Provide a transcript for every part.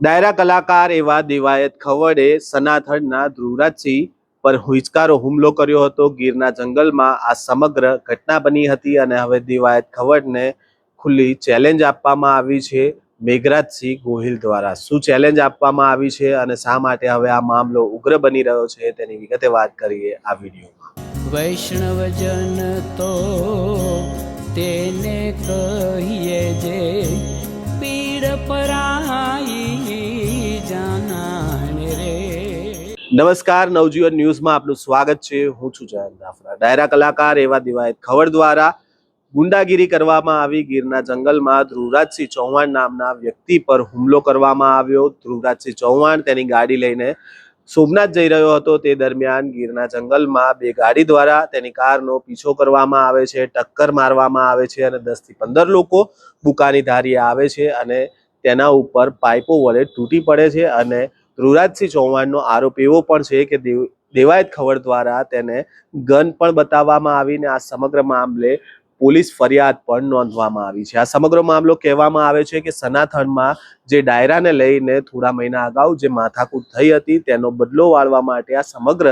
ડાયરા કલાકાર એવા દેવાયત ખવડે સનાથડના ધ્રુવરાજસિંહ પર હુંચકારો હુમલો કર્યો હતો ગીરના જંગલમાં। આ સમગ્ર ઘટના બની હતી અને હવે દેવાયત ખવડને ખુલ્લી ચેલેન્જ આપવામાં આવી છે મેઘરાજસિંહ ગોહિલ દ્વારા। શું ચેલેન્જ આપવામાં આવી છે અને શા માટે હવે આ મામલો ઉગ્ર બની રહ્યો છે તેની વિગતે વાત કરીએ આ વિડીયોમાં। વૈષ્ણવજન તો તેને કહીએ જે પીડ પરાઈ જાનાને રે। નમસ્કાર, નવજીવન ન્યૂઝમાં આપનું સ્વાગત છે। હું છું જયંત દાફરા। ડાયરા કલાકાર એવા દેવાયત ખવડ દ્વારા ગુંડાગીરી કરવામાં આવી। ગીરના જંગલમાં ધ્રુવરાજસિંહ ચૌહાણ નામના વ્યક્તિ પર હુમલો કરવામાં આવ્યો। ધ્રુવરાજસિંહ ચૌહાણ તેની ગાડી લઈને સોમનાથ જઈ રહ્યો હતો। તે દરમિયાન ગીરના જંગલમાં બે ગાડી દ્વારા તેની કારનો પીછો કરવામાં આવે છે, ટક્કર મારવામાં આવે છે અને 10 થી 15 લોકો બુકાની ધારીએ આવે છે અને તેના ઉપર પાઇપો વડે તૂટી પડે છે। અને ધ્રુવરાજસિંહ ચૌહાણનો આરોપ એવો પણ છે કે દેવાયત ખવડ દ્વારા તેને ગન પણ બતાવવામાં આવીને આ સમગ્ર મામલે પોલીસ ફરિયાદ પણ નોંધવામાં આવી છે। આ સમગ્ર મામલો કહેવામાં આવે છે કે સનાથનમાં જે ડાયરાને લઈને થોડા મહિના અગાઉ જે માથાકૂટ થઈ હતી તેનો બદલો વાળવા માટે આ સમગ્ર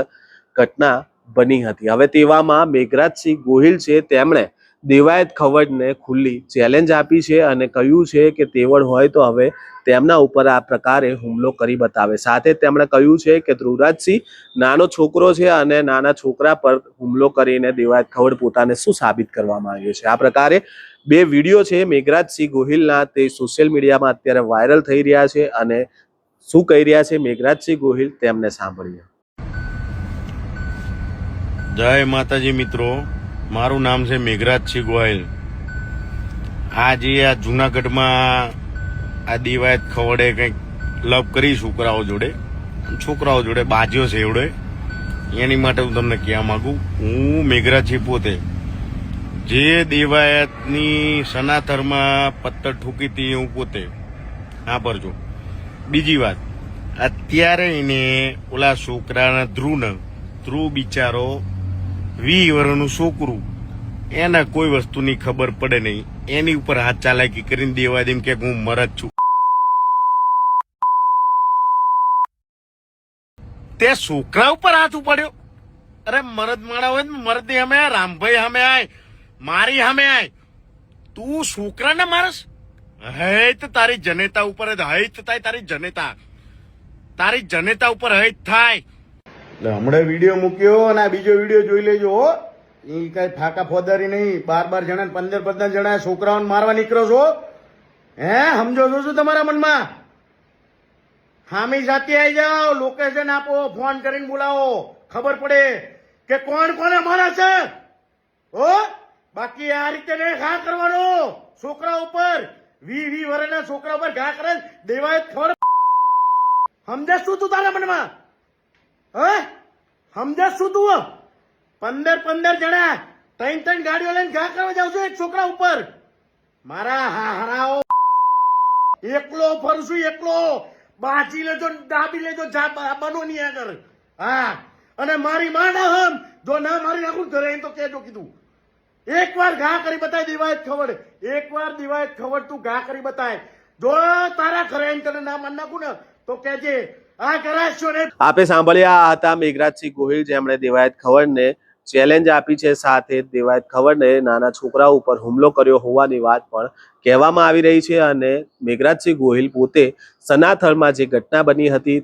ઘટના બની હતી। હવે તેવામાં મેઘરાજસિંહ ગોહિલ છે તેમણે દેવાયત ખવડને ખુલ્લી ચેલેન્જ આપી છે અને કહ્યું છે કે તેવડ હોય તો હવે તેમના ઉપર આ પ્રકારે હુમલો કરી બતાવે। સાથે તેમણે કહ્યું છે કે ધ્રુવરાજસિંહ નાનો છોકરો છે અને નાના છોકરા પર હુમલો કરીને દેવાયત ખવડ પોતાને શું સાબિત કરવા માંગ્યો છે। આ પ્રકારે બે વિડીયો છે મેઘરાજસિંહ ગોહિલના, તે સોશિયલ મીડિયામાં અત્યારે વાયરલ થઈ રહ્યા છે અને શું કહી રહ્યા છે મેઘરાજસિંહ ગોહિલ તેમને સાંભળીએ। જય માતાજી મિત્રો, મારું નામ છે મેઘરાજસિંહ ગોહિલ। આજે આ જુનાગઢમાં આ દેવાયત ખવડે કંઈક લવ કરી છોકરાઓ જોડે બાજ્યો છે એવડે, એની માટે હું તમને કહેવા માંગુ, હું મેઘરાજસિંહ પોતે જે દેવાયતની સનાથરમાં પત્તર ઠોકી હતી હું પોતે સાંભળજો। બીજી વાત, અત્યારે એને ઓલા છોકરાના ધ્રુવ બિચારો 20 વર્ષનું છોકરું, એના કોઈ વસ્તુની ખબર પડે નહીં, એની ઉપર હાથ ચાલાકી કરીને દેવા દેમ કે હું મરદ છું। તે છોકરા ઉપર હાથ ઉપાડ્યો? અરે મરદ માણા હોય ને મરદ ની સામે, રામભાઈ સામે આય, મારી સામે આય, તું છોકરાને મારસ? હૈત તારી જનેતા ઉપર હૈત થાય, તારી જનેતા ઉપર હૈત થાય। હમણાં વિડીયો મૂક્યો અને આ બીજો વિડીયો જોઈ લેજો હો। એ કઈ ફાકા ફોદારી નહીં, 12 જણા 15 જણા છોકરાઓને મારવા નીકળો છો? હે સમજો છો શું તમારા મનમાં? હામી જાતિ આવી જાઓ, લોકેશન આપો, ફોન કરીને બોલાવો, ખબર પડે કે કોણ કોને મારે છે હો। બાકી આ રીતે નહીં ઘા કરવાનો છોકરા ઉપર, 20 વર્ષના છોકરા ઉપર ઘા કરે દેવાયત ખબર સમજે શું તું તારા મનમાં? હે સમજે શું તું? 15 જણા 3 ગાડીઓ લઈને ઘા કરવા જાવ છો એક છોકરા ઉપર? મારા હારાઓ એકલો ફરશું, એકલો બાજી લેજો, દાબી લેજો, બનો ની આગળ। હા, અને મારી માં ના હમ જો ના મારી નાખું ઘરે એમ તો કેજો કીધું। એકવાર ઘા કરી બતાય દેવાયત ખવડ, એકવાર દેવાયત ખવડ તું ઘા કરી બતાય, જો તારા ઘરે તને ના માન નાખું ને તો કેજે આ કરાશો ને। આપે સાંભળ્યા આ હતા મેઘરાજસિંહ ગોહિલ જેમણે દેવાયત ખવડને ચેલેન્જ આપી છે। સાથે દેવાયત ખવડને નાના છોકરાઓ ઉપર હુમલો કર્યો હોવાની વાત પણ કહેવામાં આવી રહી છે અને મેઘરાજસિંહ ગોહિલ પોતે સનાથલમાં જે ઘટના બની હતી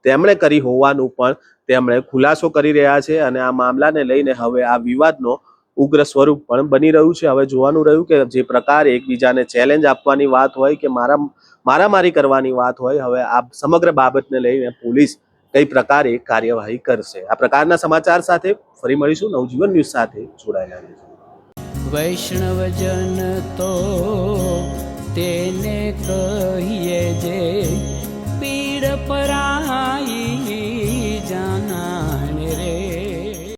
તેમણે કરી હોવાનું પણ તેમણે ખુલાસો કરી રહ્યા છે અને આ મામલાને લઈને હવે આ વિવાદનો ઉગ્ર સ્વરૂપ પણ બની રહ્યું છે। હવે જોવાનું રહ્યું કે જે પ્રકારે એકબીજાને ચેલેન્જ આપવાની વાત હોય કે મારામારી કરવાની વાત હોય, હવે આ સમગ્ર બાબતને લઈને પોલીસ કઈ પ્રકારે કાર્યવાહી કરશે। આ પ્રકારના સમાચાર સાથે ફરી મળીશું। નવજીવન ન્યૂઝ સાથે જોડાયેલા રહેજો। વૈષ્ણવજન તો તેને કહીએ જે પીડ પરા